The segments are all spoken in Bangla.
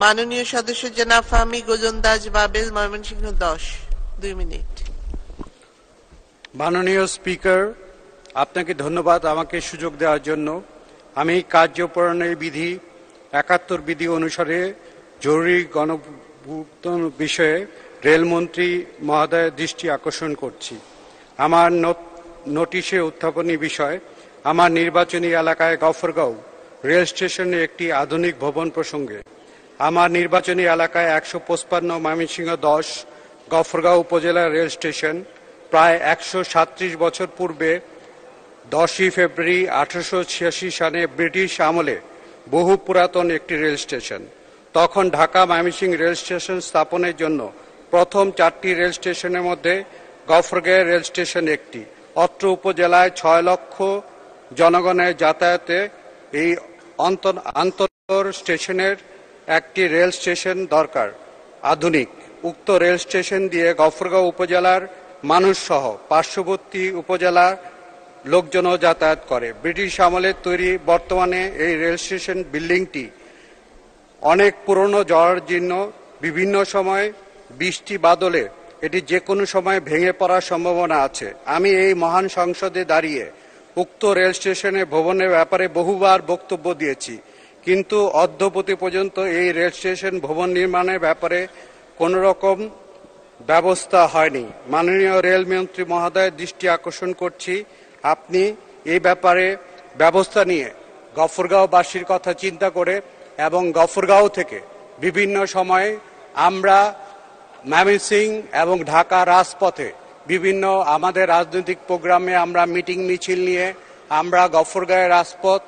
মাননীয় সদস্য জনাব ফাহমি গোলন্দাজ বাবেল, ময়মনসিংহ 10। 2 মিনিট। মাননীয় স্পিকার, আপনাকে ধন্যবাদ আমাকে সুযোগ দেওয়ার জন্য। আমি কার্যপ্রণালী বিধি ৭১ বিধি অনুসারে জরুরি গণভুক্তন বিষয়ে রেলমন্ত্রী মহোদয়ের দৃষ্টি আকর্ষণ করছি। আমার নোটিশে উত্থাপনী বিষয়, আমার নির্বাচনী এলাকায় গফরগাঁও রেল স্টেশনে একটি আধুনিক ভবন প্রসঙ্গে। আমার নির্বাচনী এলাকায় ১৫৫ ময়মনসিংহ 10 গফরগাঁও উপজেলা রেল স্টেশন প্রায় ১৩৭ বছর পূর্বে 10ই ফেব্রুয়ারি 1886 সালে ব্রিটিশ আমলে বহু পুরাতন একটি রেল স্টেশন। তখন ঢাকা ময়মনসিংহ রেল স্টেশন স্থাপনের জন্য প্রথম 4টি রেল স্টেশনের মধ্যে গফরগাঁও রেল স্টেশন একটি। অত্র উপজেলায় 6 লক্ষ জনগণের যাতায়াতে এই আন্তর স্টেশনের একটি রেল স্টেশন দরকার, আধুনিক। উক্ত রেল স্টেশন দিয়ে গফরগাঁও উপজেলার মানুষ সহ পার্শ্ববর্তী উপজেলা লোকজনও যাতায়াত করে। ব্রিটিশ আমলের তৈরি বর্তমানে এই রেল স্টেশন বিল্ডিংটি অনেক পুরনো, জরাজীর্ণ। বিভিন্ন সময় বৃষ্টি বাদলে এটি যে কোনো সময় ভেঙে পড়ার সম্ভাবনা আছে। আমি এই মহান সংসদে দাঁড়িয়ে উক্ত রেল স্টেশনের ভবনের ব্যাপারে বহুবার বক্তব্য দিয়েছি, কিন্তু অদ্যাবধি পর্যন্ত এই রেল স্টেশন ভবন নির্মাণের ব্যাপারে কোনো রকম ব্যবস্থা হয়নি। মাননীয় রেলমন্ত্রী মহোদয়ের দৃষ্টি আকর্ষণ করছি, আপনি এই ব্যাপারে ব্যবস্থা নিয়ে গফরগাঁওবাসীর কথা চিন্তা করে এবং গফরগাঁও থেকে বিভিন্ন সময়ে আমরা ময়মনসিংহ এবং ঢাকা রাজপথে বিভিন্ন আমাদের রাজনৈতিক প্রোগ্রামে আমরা মিটিং মিছিল নিয়ে আমরা গফরগাঁওয়ের রাজপথ,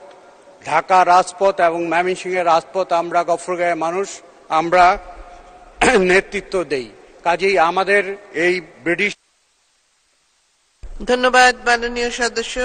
ঢাকা রাজপথ এবং ময়মনসিংহের রাজপথ আমরা গফরগাঁওয়ের মানুষ আমরা নেতৃত্ব দেই। কাজেই আমাদের এই ব্রিটিশ। ধন্যবাদ মাননীয় সদস্য।